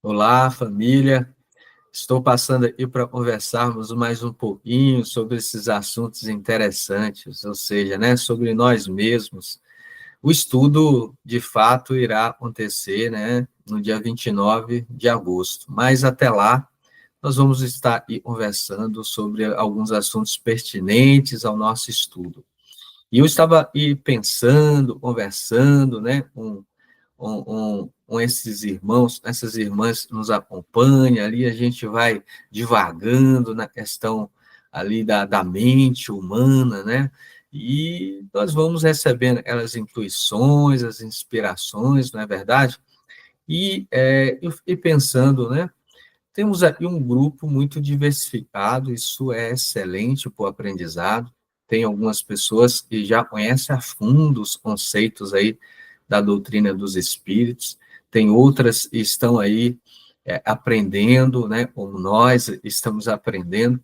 Olá, família. Estou passando aqui para conversarmos mais um pouquinho sobre esses assuntos interessantes, ou seja, né, sobre nós mesmos. O estudo, de fato, irá acontecer, né, no dia 29 de agosto, mas até lá nós vamos estar aqui conversando sobre alguns assuntos pertinentes ao nosso estudo. E eu estava aí pensando, conversando, né, com esses irmãos, essas irmãs que nos acompanham, ali a gente vai divagando na questão ali da mente humana, né? E nós vamos recebendo aquelas intuições, as inspirações, não é verdade? E eu fiquei pensando, né? Temos aqui um grupo muito diversificado, isso é excelente para o aprendizado. Tem algumas pessoas que já conhecem a fundo os conceitos aí da doutrina dos espíritos, tem outras que estão aí aprendendo, né, como nós estamos aprendendo,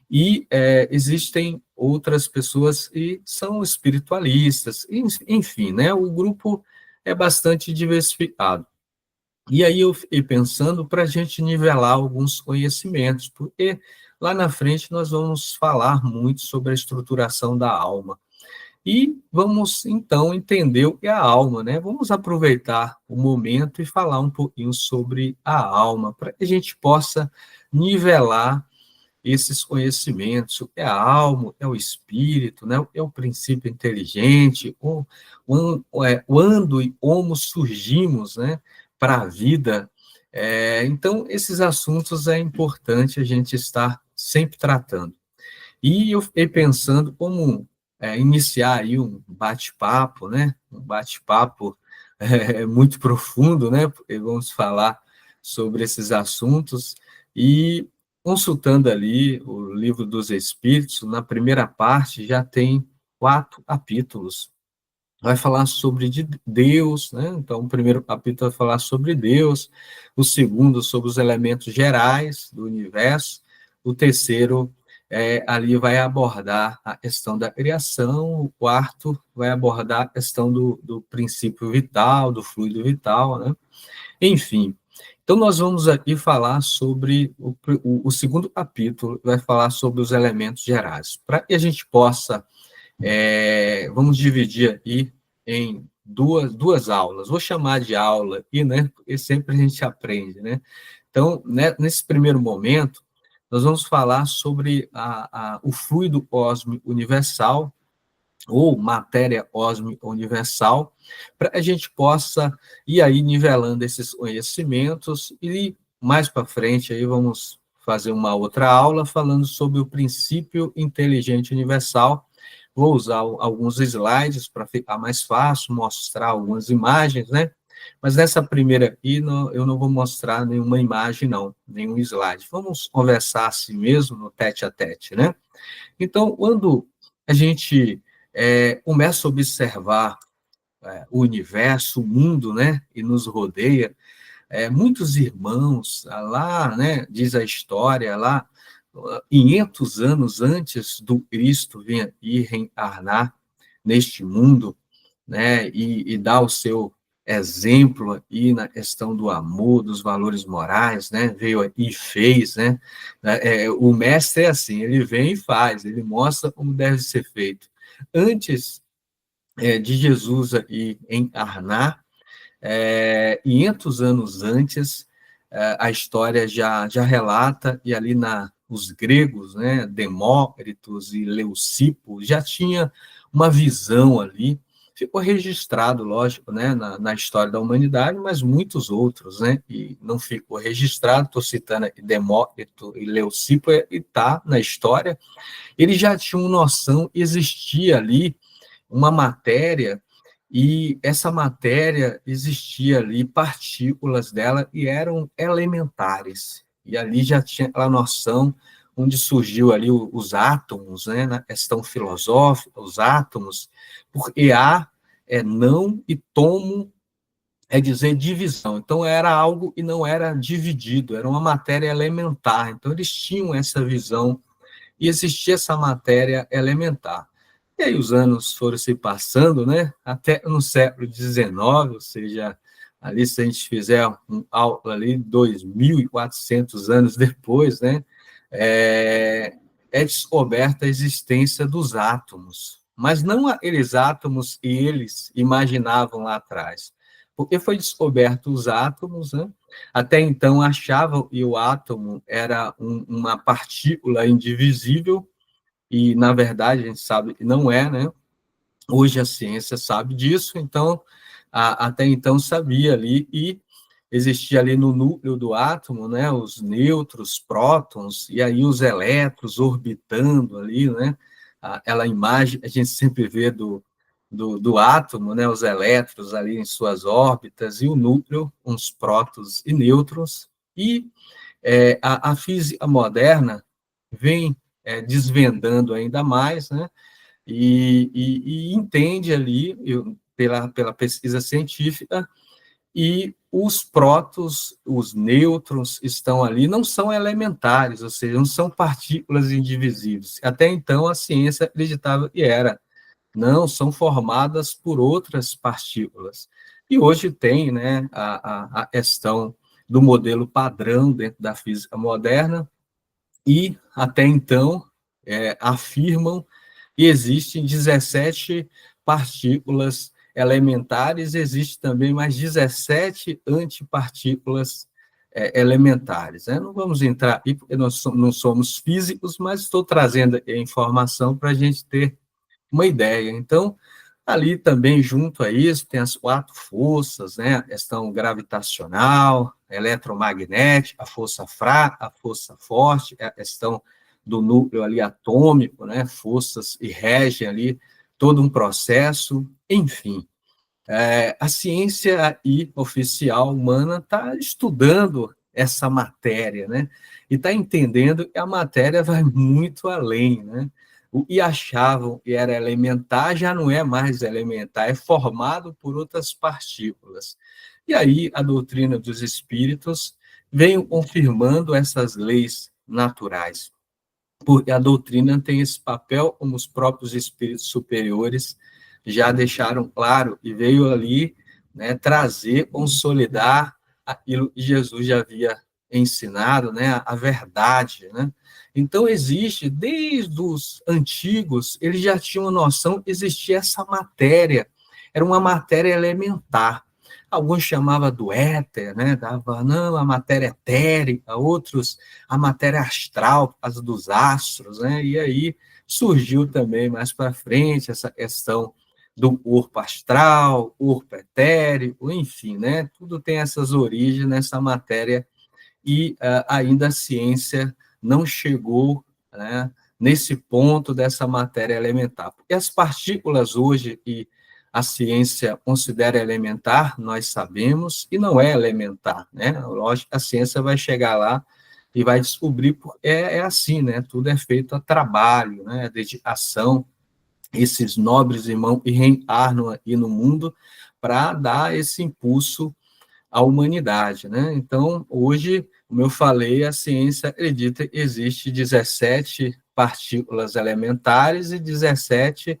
e existem outras pessoas que são espiritualistas, enfim, né, o grupo é bastante diversificado. E aí eu fiquei pensando para a gente nivelar alguns conhecimentos, porque lá na frente nós vamos falar muito sobre a estruturação da alma. E vamos, então, entender o que é a alma, né? Vamos aproveitar o momento e falar um pouquinho sobre a alma, para que a gente possa nivelar esses conhecimentos. O que é a alma, é o espírito, né? É o princípio inteligente, quando e como surgimos, né, para a vida. Então, esses assuntos é importante a gente estar sempre tratando. E eu fiquei pensando como iniciar aí um bate-papo, né? Um bate-papo muito profundo, né? Porque vamos falar sobre esses assuntos e consultando ali o Livro dos Espíritos, na primeira parte já tem 4 capítulos. Vai falar sobre Deus, né? Então, o primeiro capítulo vai falar sobre Deus, o segundo sobre os elementos gerais do universo, o terceiro ali vai abordar a questão da criação, o quarto vai abordar a questão do princípio vital, do fluido vital, né? Enfim, então nós vamos aqui falar sobre o segundo capítulo, vai falar sobre os elementos gerais, para que a gente possa vamos dividir aí em duas aulas. Vou chamar de aula aqui, né? Porque sempre a gente aprende, né? Então, né, nesse primeiro momento, nós vamos falar sobre o fluido cósmico universal, ou matéria cósmica universal, para que a gente possa ir aí nivelando esses conhecimentos e mais para frente aí vamos fazer uma outra aula falando sobre o princípio inteligente universal. Vou usar alguns slides para ficar mais fácil, mostrar algumas imagens, né? Mas nessa primeira aqui, eu não vou mostrar nenhuma imagem, não, nenhum slide. Vamos conversar assim mesmo, no tete a tete, né? Então, quando a gente começa a observar o universo, o mundo, né, e nos rodeia, muitos irmãos, lá, né, diz a história, lá, 500 anos antes do Cristo vir reencarnar neste mundo, né, e dar o seu exemplo aí na questão do amor, dos valores morais, né, veio aqui e fez, né, o mestre é assim, ele vem e faz, ele mostra como deve ser feito. Antes de Jesus aí encarnar, 500 anos antes, a história já relata, e ali os gregos, né, Demócritos e Leucipo, já tinha uma visão ali, ficou registrado, lógico, né, na história da humanidade, mas muitos outros, né, e não ficou registrado, estou citando aqui Demócrito e Leucipo, e está na história, eles já tinham noção, existia ali uma matéria, e essa matéria existia ali, partículas dela, e eram elementares. E ali já tinha aquela noção onde surgiu ali os átomos, né, na questão filosófica, os átomos, porque há não e tomo é dizer divisão. Então, era algo e não era dividido, era uma matéria elementar. Então, eles tinham essa visão e existia essa matéria elementar. E aí os anos foram se passando, né? Até no século XIX, ou seja, ali se a gente fizer um aula ali 2.400 anos depois, né, é descoberta a existência dos átomos, mas não aqueles átomos que eles imaginavam lá atrás, porque foi descoberto os átomos, né? Até então achavam que o átomo era uma partícula indivisível, e na verdade a gente sabe que não é, né? Hoje a ciência sabe disso, então, até então sabia ali, e existia ali no núcleo do átomo, né, os nêutrons, prótons, e aí os elétrons orbitando ali, né, aquela imagem a gente sempre vê do átomo, né, os elétrons ali em suas órbitas, e o núcleo, uns prótons e nêutrons, e a física moderna vem desvendando ainda mais, né, e entende ali, pela pesquisa científica, e os prótons, os nêutrons estão ali, não são elementares, ou seja, não são partículas indivisíveis. Até então, a ciência acreditava que era. Não, são formadas por outras partículas. E hoje tem, né, a questão do modelo padrão dentro da física moderna, e até então afirmam que existem 17 partículas elementares, existe também mais 17 antipartículas elementares. Né? Não vamos entrar aqui, porque nós não somos físicos, mas estou trazendo a informação para a gente ter uma ideia. Então, ali também, junto a isso, tem as 4 forças, né? A questão gravitacional, eletromagnética, a força fraca, a força forte, a questão do núcleo ali atômico, né? Forças e regem ali todo um processo, enfim. A ciência oficial humana está estudando essa matéria, né? E está entendendo que a matéria vai muito além, né? O que achavam que era elementar já não é mais elementar, é formado por outras partículas. E aí a doutrina dos espíritos vem confirmando essas leis naturais, porque a doutrina tem esse papel, como os próprios espíritos superiores já deixaram claro, e veio ali, né, trazer, consolidar aquilo que Jesus já havia ensinado, né, a verdade, né? Então existe, desde os antigos, eles já tinham noção que existia essa matéria, era uma matéria elementar. Alguns chamavam do éter, né? Dava, não, a matéria etérica, outros a matéria astral, por causa dos astros, né? E aí surgiu também mais para frente essa questão do corpo astral, corpo etérico, enfim, né? Tudo tem essas origens nessa matéria, e ainda a ciência não chegou, né, nesse ponto dessa matéria elementar. Porque as partículas hoje que a ciência considera elementar, nós sabemos, e não é elementar, né? Lógico que a ciência vai chegar lá e vai descobrir, é assim, né? Tudo é feito a trabalho, né? A dedicação, esses nobres irmãos que reencarnam aqui no mundo para dar esse impulso à humanidade, né? Então, hoje, como eu falei, a ciência acredita que existe 17 partículas elementares e 17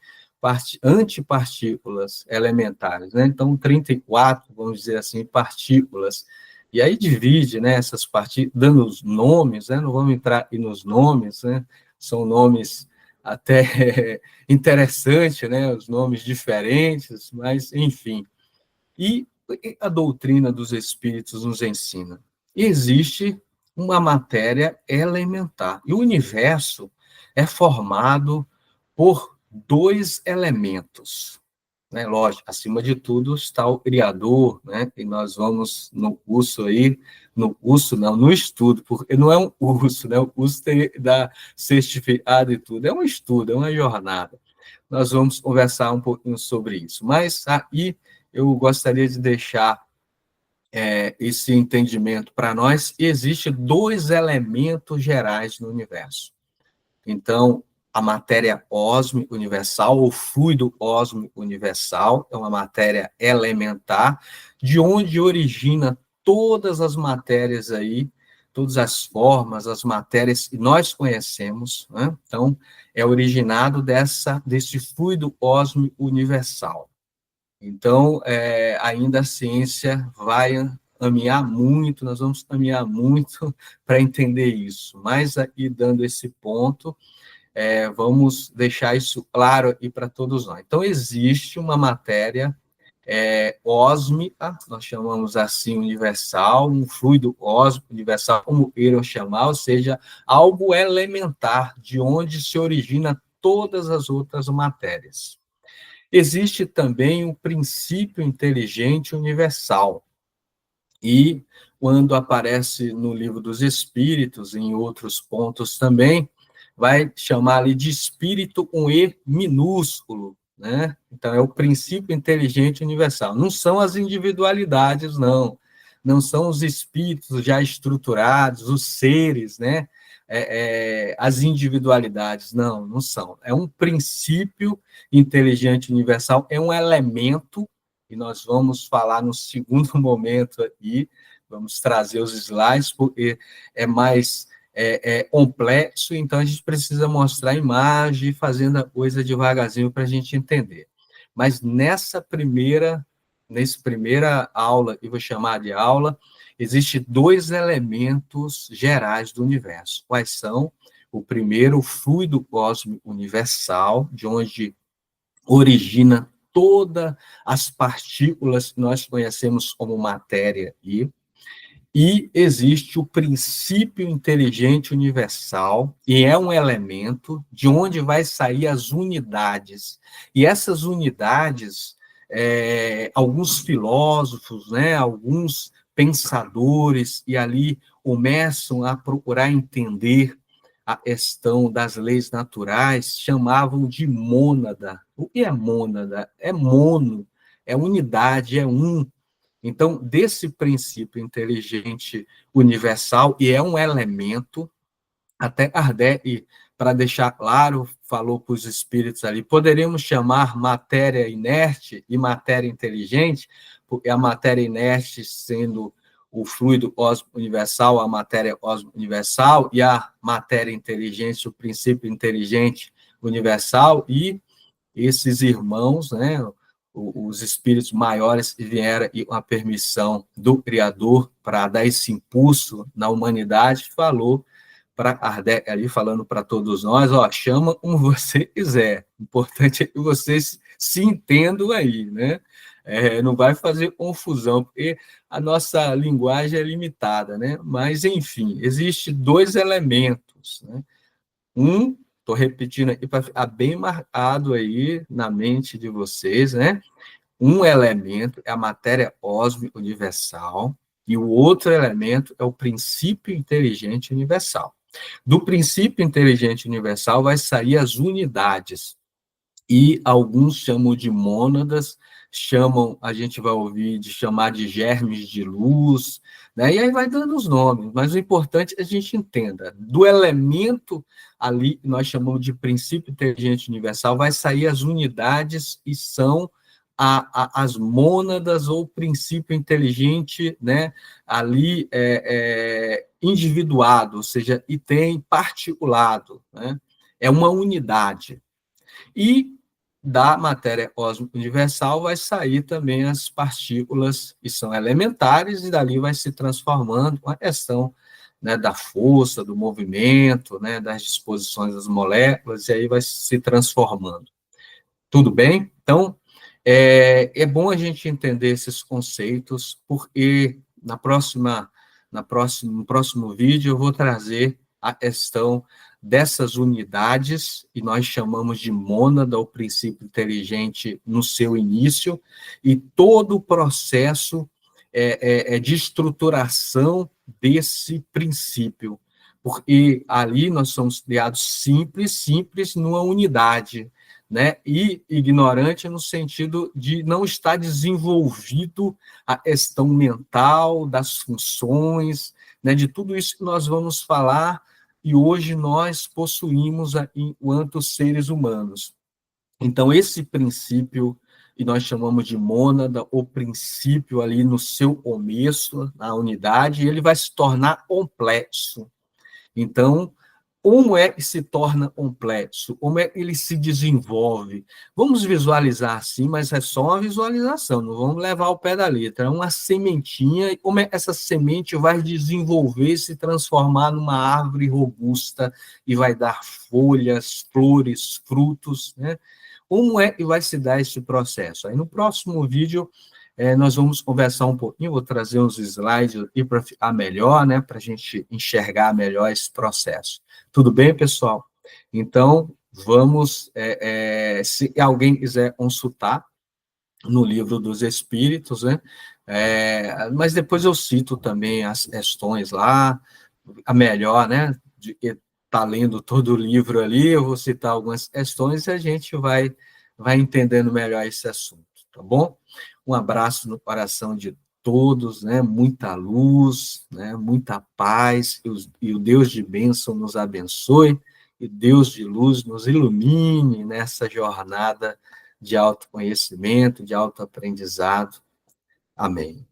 antipartículas elementares, né? Então, 34, vamos dizer assim, partículas. E aí divide, né, essas partículas, dando os nomes, né? Não vamos entrar aqui nos nomes, né? São nomes até interessantes, né? Os nomes diferentes, mas, enfim. E a doutrina dos espíritos nos ensina? Existe uma matéria elementar. E o universo é formado por 2 elementos. Né? Lógico, acima de tudo está o Criador, né? E nós vamos no curso aí, no curso não, no estudo, porque não é um curso, né? O curso tem da certificado e tudo, é um estudo, é uma jornada. Nós vamos conversar um pouquinho sobre isso. Mas aí eu gostaria de deixar esse entendimento para nós. Existem 2 elementos gerais no universo. Então, a matéria cósmica universal, ou fluido cósmico universal, é uma matéria elementar, de onde origina todas as matérias aí, todas as formas, as matérias que nós conhecemos, né? Então, é originado desse fluido cósmico universal. Então, ainda a ciência vai caminhar muito, nós vamos caminhar muito para entender isso. Mas, aqui, dando esse ponto, vamos deixar isso claro aqui para todos nós. Então, existe uma matéria ósmica, nós chamamos assim universal, um fluido ósmico universal, como queiram chamar, ou seja, algo elementar, de onde se origina todas as outras matérias. Existe também um princípio inteligente universal, e quando aparece no Livro dos Espíritos, em outros pontos também, vai chamar ali de espírito com E minúsculo, né? Então, é o princípio inteligente universal. Não são as individualidades, não. Não são os espíritos já estruturados, os seres, né? As individualidades, não são. É um princípio inteligente universal, é um elemento, e nós vamos falar no segundo momento aqui, vamos trazer os slides, porque é mais complexo, então a gente precisa mostrar a imagem, fazendo a coisa devagarzinho para a gente entender. Mas nessa primeira aula, que eu vou chamar de aula, existem dois elementos gerais do universo. Quais são? O primeiro, o fluido cósmico universal, de onde origina todas as partículas que nós conhecemos como matéria, e existe o princípio inteligente universal, e é um elemento de onde vai sair as unidades. E essas unidades, alguns filósofos, né, alguns pensadores, e ali começam a procurar entender a questão das leis naturais, chamavam de mônada. O que é mônada? É mono, é unidade, é um. Então, desse princípio inteligente universal, e é um elemento, até Kardec, para deixar claro, falou para os espíritos ali, poderíamos chamar matéria inerte e matéria inteligente, porque a matéria inerte sendo o fluido cósmico universal, a matéria cósmica universal, e a matéria inteligente, o princípio inteligente universal, e esses irmãos, né, os espíritos maiores que vieram e com a permissão do Criador para dar esse impulso na humanidade, falou para Kardec ali, falando para todos nós, chama como você quiser, o importante é que vocês se entendam aí, né? Não vai fazer confusão, porque a nossa linguagem é limitada, né? Mas, enfim, existem dois elementos, né? Estou repetindo aqui para ficar bem marcado aí na mente de vocês, né? Um elemento é a matéria cósmica universal, e o outro elemento é o princípio inteligente universal. Do princípio inteligente universal vai sair as unidades, e alguns chamam de mônadas, a gente vai ouvir de chamar de germes de luz, né? E aí vai dando os nomes, mas o importante é que a gente entenda, do elemento ali, que nós chamamos de princípio inteligente universal, vai sair as unidades, e são as mônadas ou princípio inteligente, né, ali individuado, ou seja, e tem particulado, né? É uma unidade. E da matéria cósmica universal vai sair também as partículas que são elementares, e dali vai se transformando com a questão, né, da força, do movimento, né, das disposições das moléculas, e aí vai se transformando. Tudo bem? Então, é bom a gente entender esses conceitos, porque no próximo vídeo eu vou trazer a questão dessas unidades, e nós chamamos de mônada, o princípio inteligente no seu início, e todo o processo de estruturação desse princípio, porque ali nós somos criados simples numa unidade, né? E ignorante no sentido de não estar desenvolvido a questão mental, das funções, né? De tudo isso que nós vamos falar, e hoje nós possuímos enquanto seres humanos. Então, esse princípio, e nós chamamos de mônada, o princípio ali no seu começo, na unidade, ele vai se tornar complexo. Então, Como é que se torna complexo? Como é que ele se desenvolve? Vamos visualizar assim, mas é só uma visualização, não vamos levar ao pé da letra. É uma sementinha, e como é que essa semente vai desenvolver, se transformar numa árvore robusta e vai dar folhas, flores, frutos, né? Como é que vai se dar esse processo? Aí no próximo vídeo nós vamos conversar um pouquinho, vou trazer uns slides aqui para ficar melhor, né, para a gente enxergar melhor esse processo. Tudo bem, pessoal? Então, vamos, se alguém quiser consultar no Livro dos Espíritos, né, mas depois eu cito também as questões lá, a melhor, né, de tá lendo todo o livro ali, eu vou citar algumas questões e a gente vai entendendo melhor esse assunto, tá bom? Um abraço no coração de todos, né? Muita luz, né? Muita paz, e o Deus de bênção nos abençoe, e Deus de luz nos ilumine nessa jornada de autoconhecimento, de autoaprendizado. Amém.